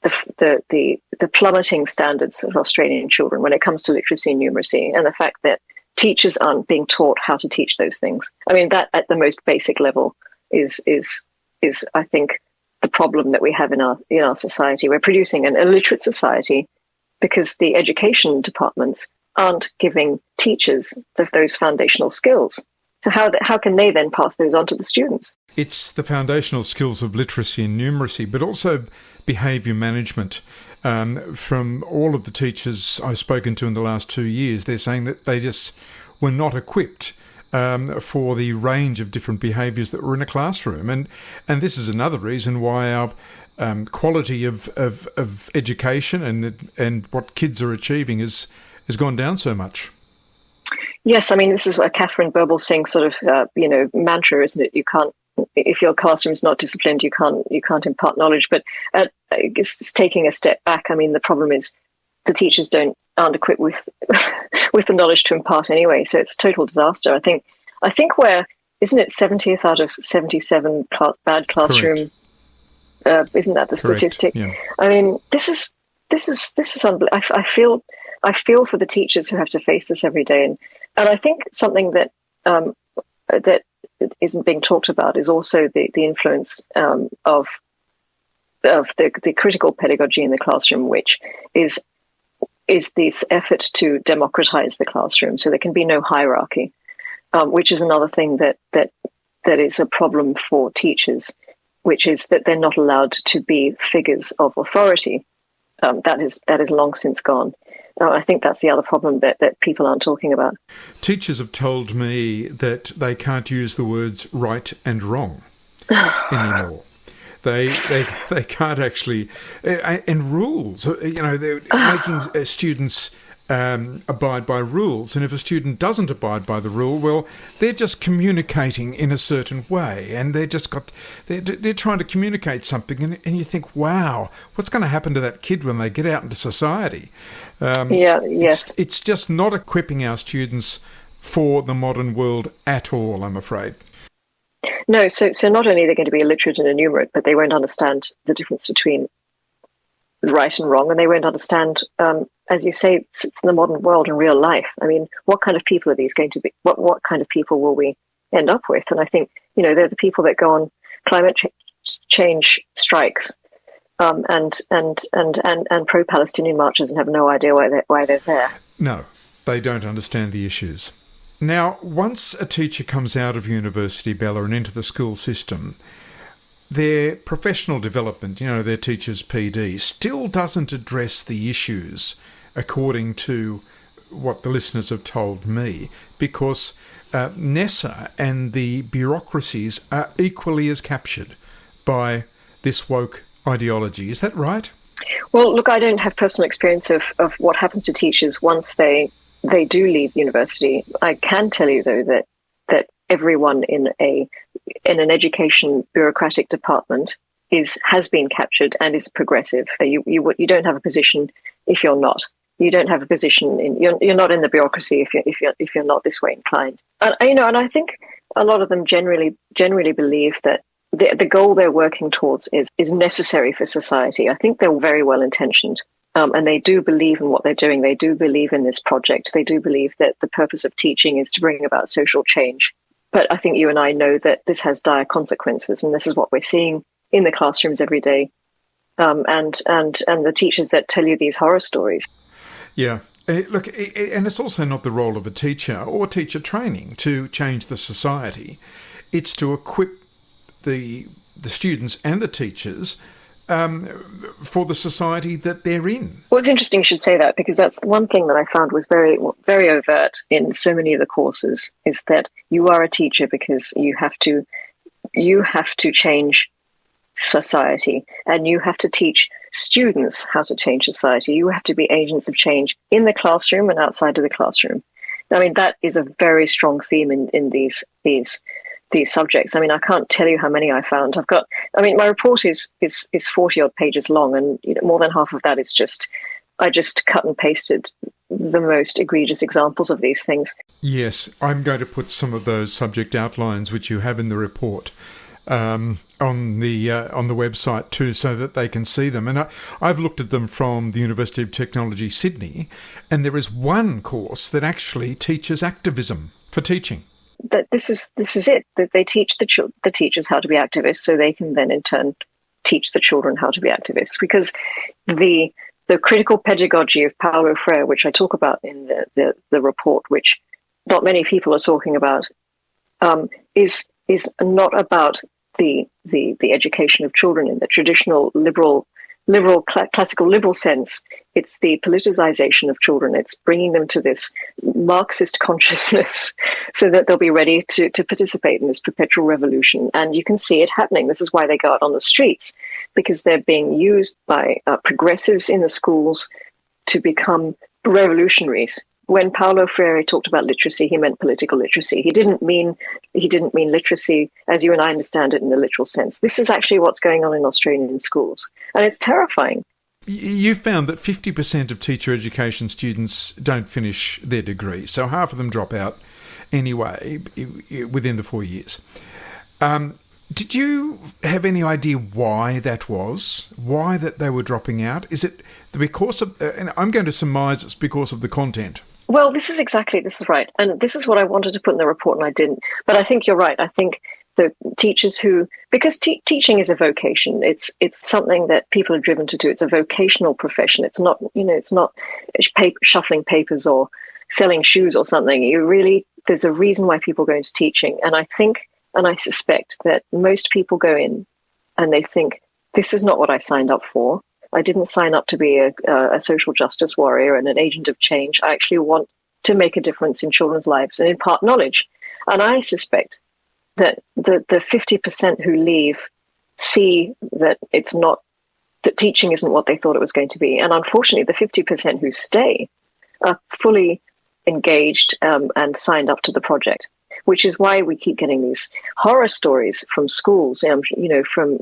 the plummeting standards of Australian children when it comes to literacy and numeracy, and the fact that teachers aren't being taught how to teach those things. I mean, that at the most basic level is I think the problem that we have in our society. We're producing an illiterate society because the education departments aren't giving teachers those foundational skills. So how can they then pass those on to the students? It's the foundational skills of literacy and numeracy, but also behaviour management. From all of the teachers I've spoken to in the last 2 years, they're saying that they just were not equipped for the range of different behaviours that were in a classroom. And this is another reason why our quality of education and what kids are achieving has gone down so much. Yes, I mean, this is what Catherine Birbal-Singh sort of, mantra, isn't it? You can't, if your classroom is not disciplined, you can't impart knowledge. But it's taking a step back. I mean, the problem is the teachers aren't equipped with with the knowledge to impart anyway. So it's a total disaster. I think we're, isn't it 70th out of 77 bad classroom? Isn't that the statistic? Yeah. I mean, this is unbelievable. I feel for the teachers who have to face this every day, and I think something that that isn't being talked about is also the influence of the critical pedagogy in the classroom, which is this effort to democratize the classroom so there can be no hierarchy, which is another thing that is a problem for teachers, which is that they're not allowed to be figures of authority. That is long since gone. I think that's the other problem that people aren't talking about. Teachers have told me that they can't use the words right and wrong anymore. They can't actually, and rules. They're making students abide by rules, and if a student doesn't abide by the rule, well, they're just communicating in a certain way, and they're trying to communicate something, and you think, wow, what's going to happen to that kid when they get out into society? It's just not equipping our students for the modern world at all, I'm afraid. No, so not only are they going to be illiterate and enumerate, but they won't understand the difference between right and wrong, and they won't understand, as you say, it's the modern world in real life. I mean, what kind of people are these going to be? What kind of people will we end up with? And I think, they're the people that go on climate change strikes and pro-Palestinian marches and have no idea why they're there. No, they don't understand the issues. Now, once a teacher comes out of university, Bella, and into the school system, their professional development, their teacher's PD, still doesn't address the issues according to what the listeners have told me, because 𝗧𝘂𝗏 and the bureaucracies are equally as captured by this woke ideology. Is that right? Well, look, I don't have personal experience of what happens to teachers once they do leave university. I can tell you, though, that everyone in an education bureaucratic department has been captured and is progressive. You don't have a position if you're not. You don't have a position you're not in the bureaucracy if you're not this way inclined. And I think a lot of them generally believe that the goal they're working towards is necessary for society. I think they're very well intentioned. And they do believe in what they're doing. They do believe in this project. They do believe that the purpose of teaching is to bring about social change. But I think you and I know that this has dire consequences, and this is what we're seeing in the classrooms every day, and the teachers that tell you these horror stories. Yeah. Look, and it's also not the role of a teacher or teacher training to change the society. It's to equip the students and the teachers for the society that they're in. Well, it's interesting you should say that, because that's one thing that I found was very, very overt in so many of the courses, is that you are a teacher because you have to change society, and you have to teach students how to change society. You have to be agents of change in the classroom and outside of the classroom. I mean, that is a very strong theme in these subjects. I mean, I can't tell you how many I found. My report is 40 odd pages long, and more than half of that is I just cut and pasted the most egregious examples of these things. Yes, I'm going to put some of those subject outlines which you have in the report on the website too, so that they can see them. And I've looked at them from the University of Technology, Sydney, and there is one course that actually teaches activism for teaching. That this is it, that they teach the teachers how to be activists, so they can then in turn teach the children how to be activists. Because the critical pedagogy of Paulo Freire, which I talk about in the report, which not many people are talking about, is not about the education of children in the traditional classical liberal sense. It's the politicization of children. It's bringing them to this Marxist consciousness so that they'll be ready to participate in this perpetual revolution. And you can see it happening. This is why they go out on the streets, because they're being used by progressives in the schools to become revolutionaries. When Paulo Freire talked about literacy, he meant political literacy. He didn't mean literacy as you and I understand it in the literal sense. This is actually what's going on in Australian schools, and it's terrifying. You found that 50% of teacher education students don't finish their degree, so half of them drop out anyway within the 4 years. Did you have any idea why that was? Why that they were dropping out? Is it because of, and I'm going to surmise it's because of the content. Well, this is right. And this is what I wanted to put in the report and I didn't. But I think you're right. I think the teachers because teaching is a vocation. It's something that people are driven to do. It's a vocational profession. It's not, it's not shuffling papers or selling shoes or something. There's a reason why people go into teaching. And I think, and I suspect that most people go in and they think, this is not what I signed up for. I didn't sign up to be a social justice warrior and an agent of change. I actually want to make a difference in children's lives and impart knowledge. And I suspect that the 50% who leave see that that teaching isn't what they thought it was going to be. And unfortunately, the 50% who stay are fully engaged and signed up to the project, which is why we keep getting these horror stories from schools, from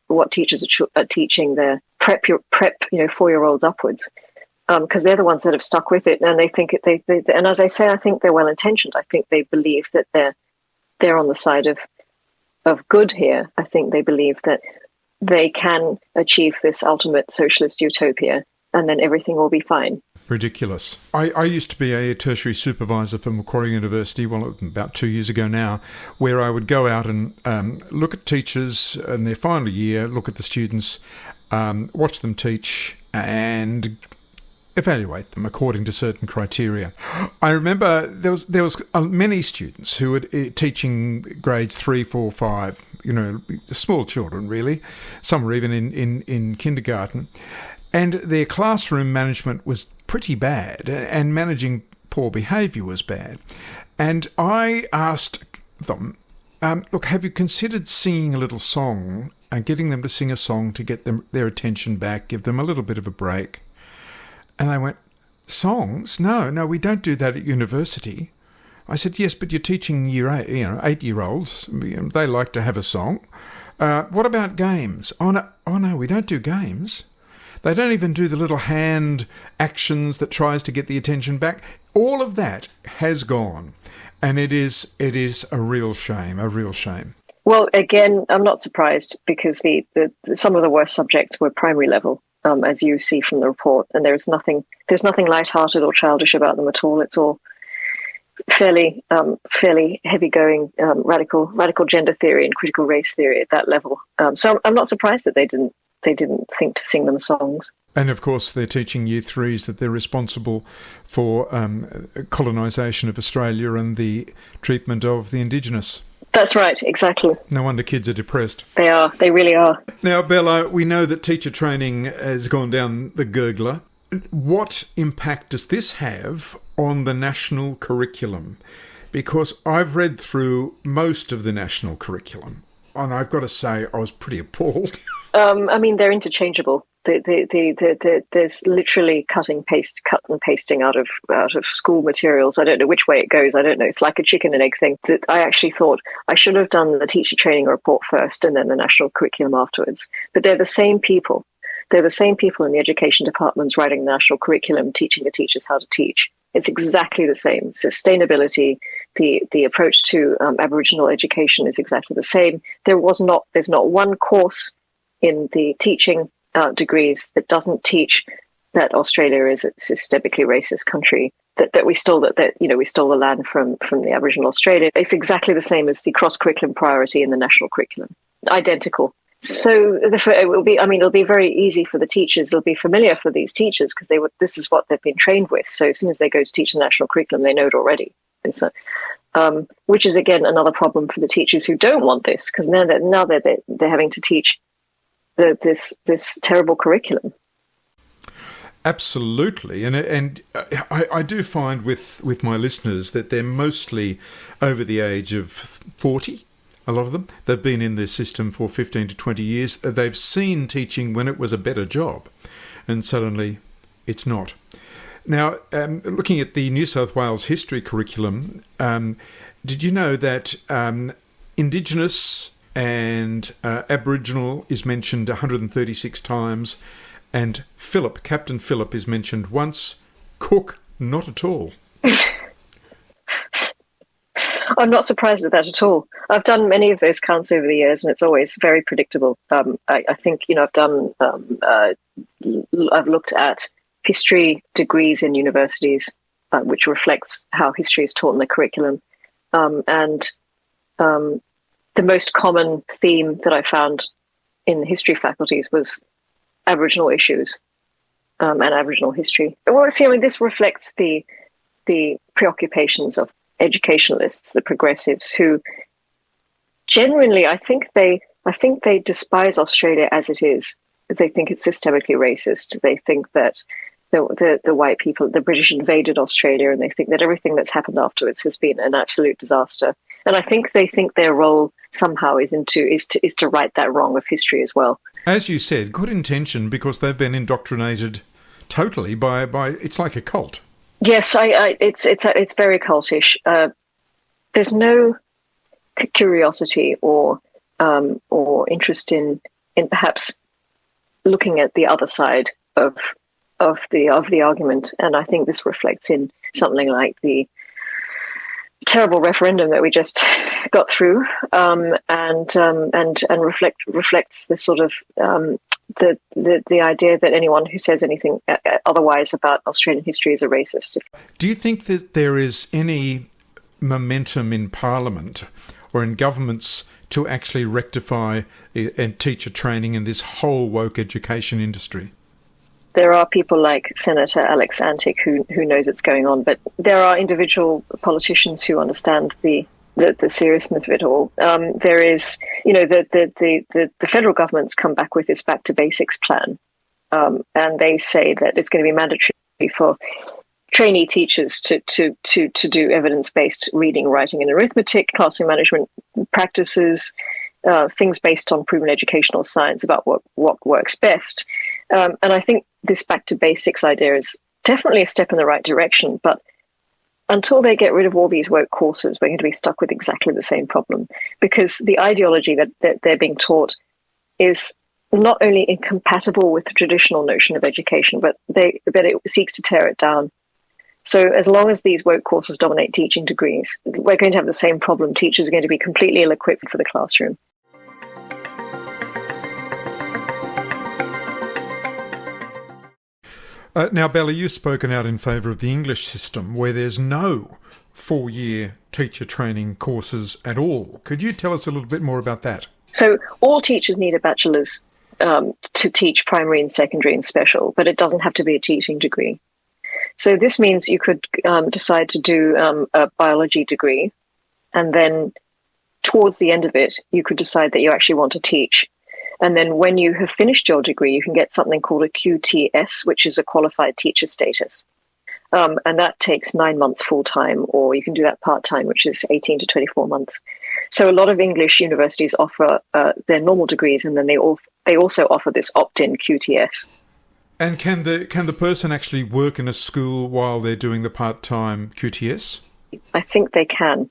what teachers are teaching their prep 4-year-olds upwards, because they're the ones that have stuck with it, and they think and as I say, I think they're well intentioned. I think they believe that they're on the side of good here. I think they believe that they can achieve this ultimate socialist utopia, and then everything will be fine. Ridiculous. I used to be a tertiary supervisor for Macquarie University, about 2 years ago now, where I would go out and look at teachers in their final year, look at the students, watch them teach, and evaluate them according to certain criteria. I remember there was many students who were teaching grades 3, 4, 5, small children really. Some were even in kindergarten. And their classroom management was pretty bad, and managing poor behaviour was bad. And I asked them, look, have you considered singing a little song and getting them to sing a song to get their attention back, give them a little bit of a break? And they went, songs? No, we don't do that at university. I said, yes, but you're teaching year 8, 8-year-olds. They like to have a song. What about games? Oh no, we don't do games. They don't even do the little hand actions that tries to get the attention back. All of that has gone, and it is a real shame, Well, again, I'm not surprised, because the some of the worst subjects were primary level, as you see from the report, and there's nothing lighthearted or childish about them at all. It's all fairly heavy-going radical gender theory and critical race theory at that level. So I'm not surprised that they didn't think to sing them songs. And of course, they're teaching year 3s that they're responsible for colonisation of Australia and the treatment of the Indigenous. That's right, exactly. No wonder kids are depressed. They are, they really are. Now, Bella, we know that teacher training has gone down the gurgler. What impact does this have on the national curriculum? Because I've read through most of the national curriculum, and I've got to say I was pretty appalled. They're interchangeable. There's literally cut and pasting out of school materials. I don't know which way it goes. I don't know. It's like a chicken and egg thing. That I actually thought I should have done the teacher training report first and then the national curriculum afterwards. But they're the same people. They're the same people in the education departments writing the national curriculum, teaching the teachers how to teach. It's exactly the same. Sustainability, the approach to Aboriginal education is exactly the same. There's not one course in the teaching degrees that doesn't teach that Australia is a systemically racist country, that we stole we stole the land from the Aboriginal Australia. It's exactly the same as the cross-curriculum priority in the national curriculum. Identical. So it'll be very easy for the teachers. It'll be familiar for these teachers because this is what they've been trained with. So as soon as they go to teach the national curriculum, they know it already. And so, which is again another problem for the teachers who don't want this, because now they're having to teach this terrible curriculum. Absolutely, and I do find with my listeners that they're mostly over the age of 40. A lot of them, they've been in the system for 15 to 20 years. They've seen teaching when it was a better job, and suddenly it's not. Now, looking at the New South Wales history curriculum, did you know that Indigenous and Aboriginal is mentioned 136 times, and Captain Phillip is mentioned once, Cook not at all? I'm not surprised at that at all. I've done many of those counts over the years, and it's always very predictable. I think I've looked at history degrees in universities, which reflects how history is taught in the curriculum, and the most common theme that I found in the history faculties was Aboriginal issues and Aboriginal history. Well, this reflects the preoccupations of educationalists, the progressives, who genuinely, I think they despise Australia as it is. They think it's systemically racist. They think that the white people, the British invaded Australia, and they think that everything that's happened afterwards has been an absolute disaster. And I think they think their role somehow is to right that wrong of history as well. As you said, good intention, because they've been indoctrinated totally by it's like a cult. Yes, it's very cultish. There's no curiosity or interest in perhaps looking at the other side of the argument, and I think this reflects in something like the terrible referendum that we just got through, and reflects the sort of the idea that anyone who says anything otherwise about Australian history is a racist. Do you think that there is any momentum in Parliament or in governments to actually rectify and teacher training in this whole woke education industry? There are people like Senator Alex Antic who knows what's going on, but there are individual politicians who understand the seriousness of it all. There is, the federal government's come back with this Back to Basics plan, and they say that it's going to be mandatory for trainee teachers to do evidence-based reading, writing, and arithmetic, classroom management practices, things based on proven educational science about what works best. And I think this Back to Basics idea is definitely a step in the right direction, but until they get rid of all these woke courses, we're going to be stuck with exactly the same problem, because the ideology that they're being taught is not only incompatible with the traditional notion of education, but it seeks to tear it down. So as long as these woke courses dominate teaching degrees, we're going to have the same problem. Teachers are going to be completely ill-equipped for the classroom. Now, Bella, you've spoken out in favour of the English system, where there's no 4-year teacher training courses at all. Could you tell us a little bit more about that? So all teachers need a bachelor's to teach primary and secondary and special, but it doesn't have to be a teaching degree. So this means you could decide to do a biology degree, and then towards the end of it, you could decide that you actually want to teach. And then when you have finished your degree, you can get something called a QTS, which is a qualified teacher status. And that takes 9 months full-time, or you can do that part-time, which is 18 to 24 months. So a lot of English universities offer their normal degrees, and then they also offer this opt-in QTS. And can the person actually work in a school while they're doing the part-time QTS? I think they can.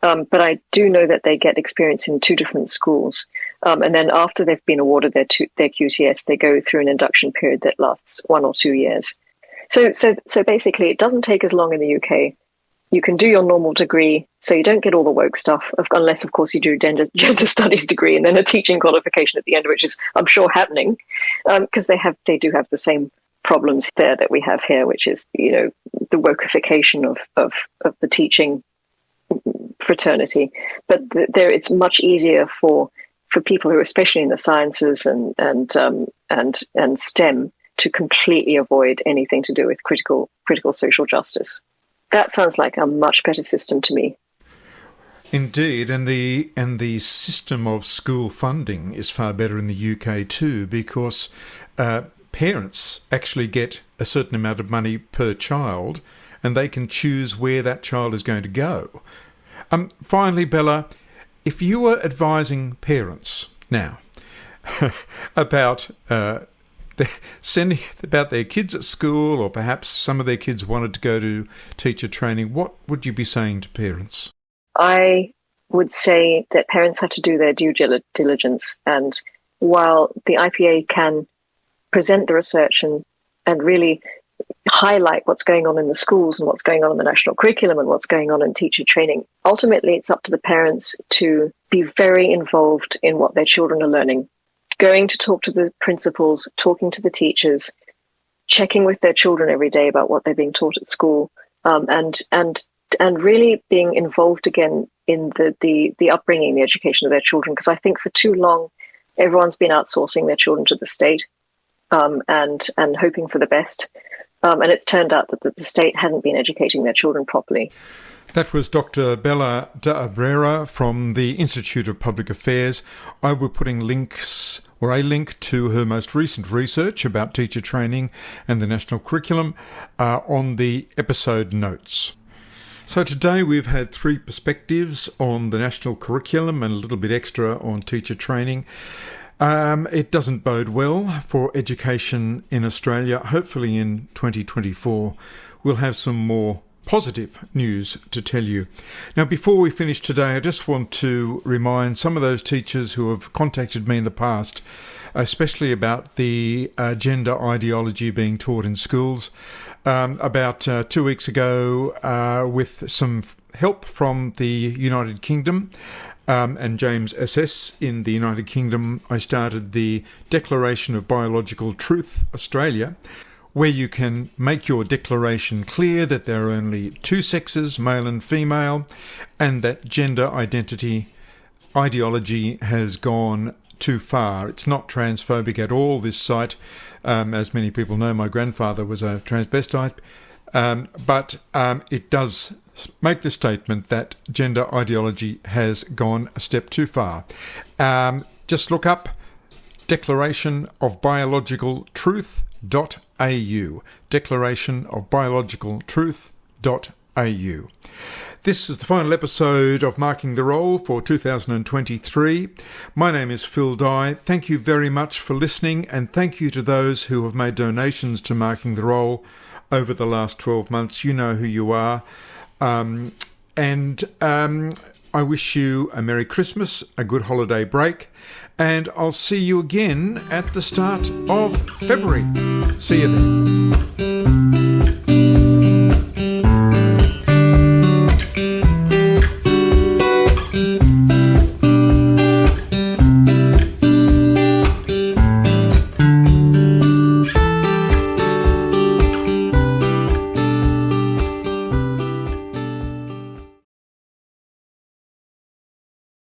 But I do know that they get experience in 2 different schools. And then after they've been awarded their QTS, they go through an induction period that lasts 1 or 2 years. So basically, it doesn't take as long in the UK. You can do your normal degree, so you don't get all the woke stuff, unless, of course, you do gender studies degree and then a teaching qualification at the end, which is, I'm sure, happening, because they do have the same problems there that we have here, which is, the wokeification of the teaching fraternity. But it's much easier for people who are especially in the sciences and STEM to completely avoid anything to do with critical social justice. That sounds like a much better system to me. Indeed, and the system of school funding is far better in the UK too, because parents actually get a certain amount of money per child, and they can choose where that child is going to go. Finally, Bella, if you were advising parents now about sending about their kids at school, or perhaps some of their kids wanted to go to teacher training, what would you be saying to parents? I would say that parents have to do their due diligence, and while the IPA can present the research and really highlight what's going on in the schools and what's going on in the national curriculum and what's going on in teacher training, ultimately it's up to the parents to be very involved in what their children are learning, going to talk to the principals, talking to the teachers, checking with their children every day about what they're being taught at school, and really being involved again in the upbringing, the education of their children. Because I think for too long, everyone's been outsourcing their children to the state and hoping for the best. And it's turned out that the state hasn't been educating their children properly. That was Dr. Bella 𝗬𝗓𝗏 from the Institute of Public Affairs. I will be putting a link to her most recent research about teacher training and the national curriculum on the episode notes. So today we've had 3 perspectives on the national curriculum and a little bit extra on teacher training. It doesn't bode well for education in Australia. Hopefully in 2024 we'll have some more positive news to tell you. Now, before we finish today, I just want to remind some of those teachers who have contacted me in the past, especially about the gender ideology being taught in schools. About 2 weeks ago, with some help from the United Kingdom, and James SS in the United Kingdom, I started the Declaration of Biological Truth Australia, where you can make your declaration clear that there are only two sexes, male and female, and that gender ideology has gone too far. It's not transphobic at all, this site. As many people know, my grandfather was a transvestite, but it does make the statement that gender ideology has gone a step too far. Just look up Declaration of Biological Truth.au. Declaration of Biological Truth.au. This is the final episode of Marking the Roll for 2023. My name is 𝗧𝘄𝗶𝘁𝗶𝗿. Thank you very much for listening, and thank you to those who have made donations to Marking the Roll over the last 12 months. You know who you are. I wish you a Merry Christmas, a good holiday break, and I'll see you again at the start of February. See you then.